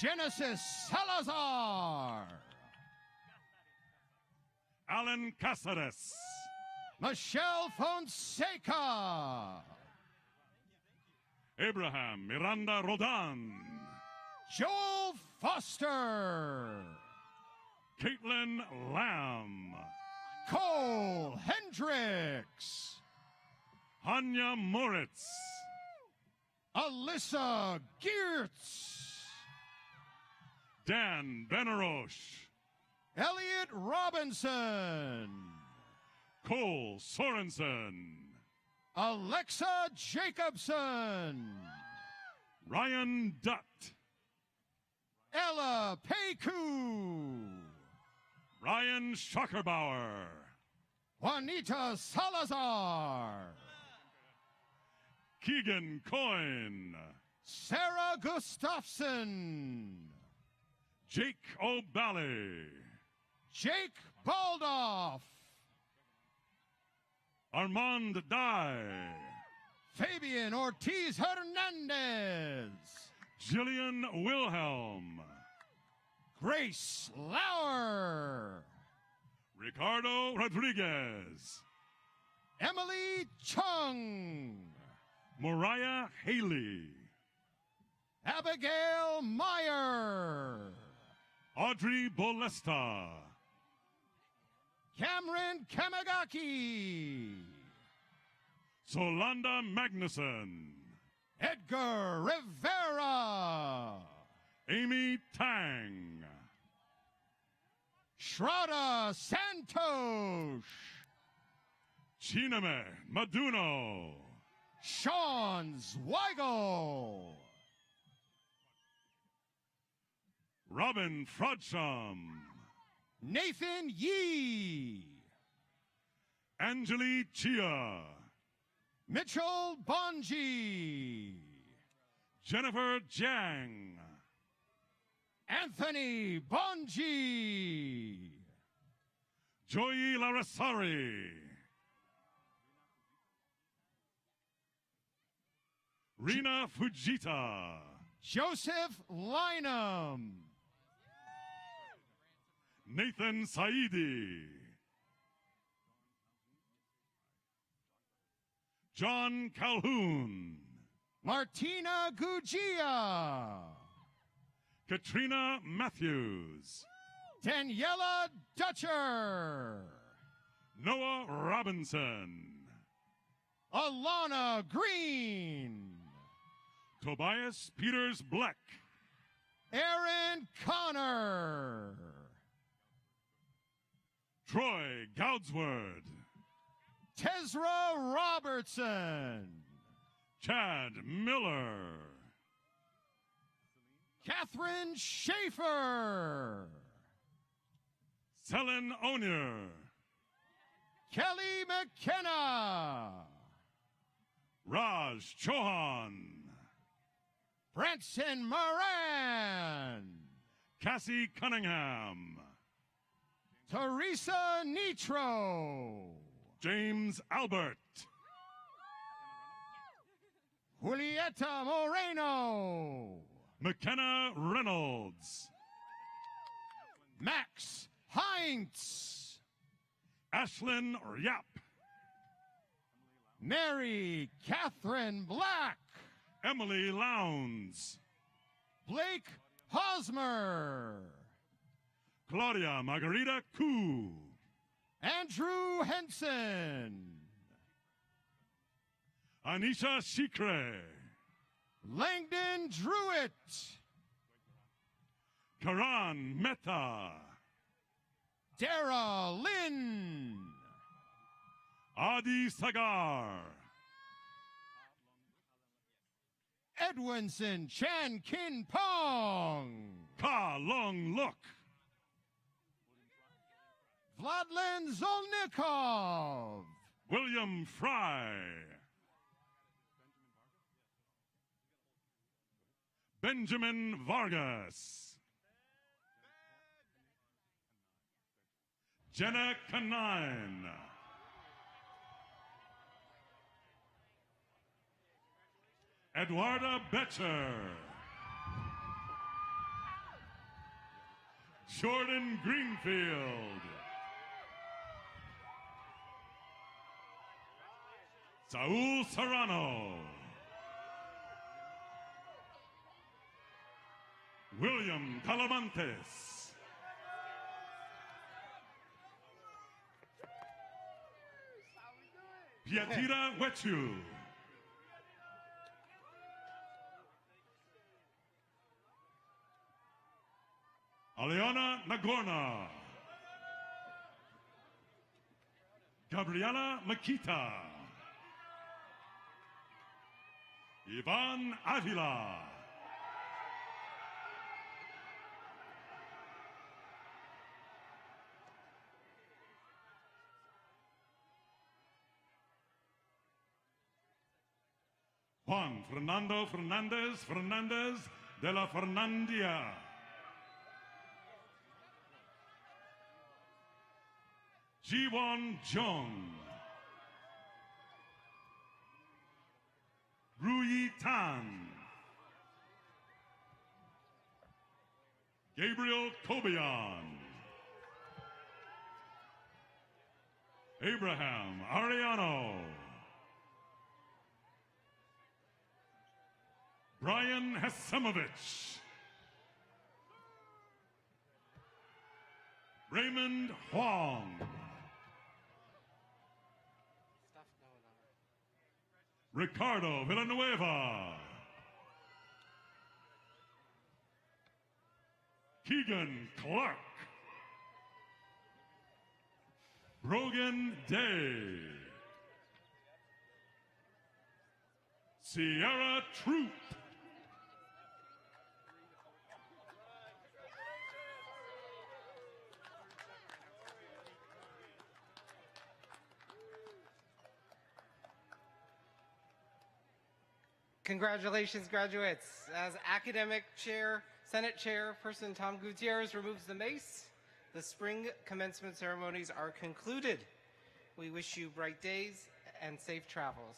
Genesis Salazar. Alan Casares. Michelle Fonseca. Abraham Miranda Rodan. Joel Foster. Caitlin Lamb. Cole Hendricks. Hanya Moritz. Alyssa Geertz. Dan Benaroche. Elliot Robinson. Cole Sorensen. Alexa Jacobson. Ryan Dutt. Ella Peku. Ryan Schockerbauer. Juanita Salazar. Keegan Coyne. Sarah Gustafson. Jake O'Bally. Jake Baldoff. Armand Dye. Fabian Ortiz Hernandez. Jillian Wilhelm. Grace Lauer. Ricardo Rodriguez. Emily Chung. Mariah Haley. Abigail Meyer. Audrey Bolesta. Cameron Kamagaki. Solanda Magnuson. Edgar Rivera. Amy Tang. Shraddha Santosh. Chiname Maduno. Sean Zweigel. Robin Frodsham. Nathan Yee. Angeli Chia. Mitchell Bonji. Jennifer Jiang. Anthony Bonji. Joy Larasari. Rina Fujita. Joseph Lynam. Nathan Saidi. John Calhoun. Martina Guggia. Katrina Matthews. Daniela Dutcher. Noah Robinson. Alana Green. Tobias Peters Black. Aaron Connor. Troy Goudsword. Tezra Robertson. Chad Miller. Catherine Schaefer. Selen Onier. Kelly McKenna. Raj Chauhan. Branson Moran. Cassie Cunningham. Teresa Nitro. James Albert. Julieta Moreno. McKenna Reynolds. Max Heinz. Ashlyn Yap. Mary Catherine Black. Emily Lowndes. Blake Hosmer. Claudia Margarita Koo. Andrew Henson. Anisha Shikre. Langdon Druitt. Karan Mehta. Dara Lynn. Adi Sagar. Edwinson Chan Kin Pong. Ka Long Look. Vladlen Zolnikov. William Fry. Benjamin Vargas. Jenna Kanine. Eduarda Betcher. Jordan Greenfield. Saul Serrano. William Talamantes. Piatira Wechu. Aliana Nagorna. Gabriela Makita. Ivan Avila. Juan Fernando Fernandez de la Fernandia. Jiwon Jung. Ruyi Tan. Gabriel Kobian. Abraham Ariano. Brian Hasimovich. Raymond Huang. Ricardo Villanueva. Keegan Clark. Brogan Day. Sierra Troop. Congratulations, graduates. As Academic Chair, Senate Chairperson Tom Gutierrez removes the mace, the spring commencement ceremonies are concluded. We wish you bright days and safe travels.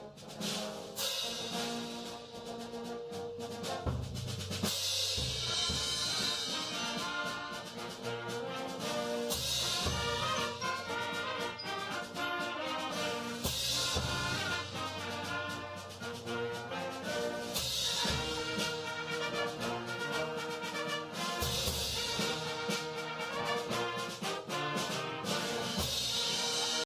Let's go.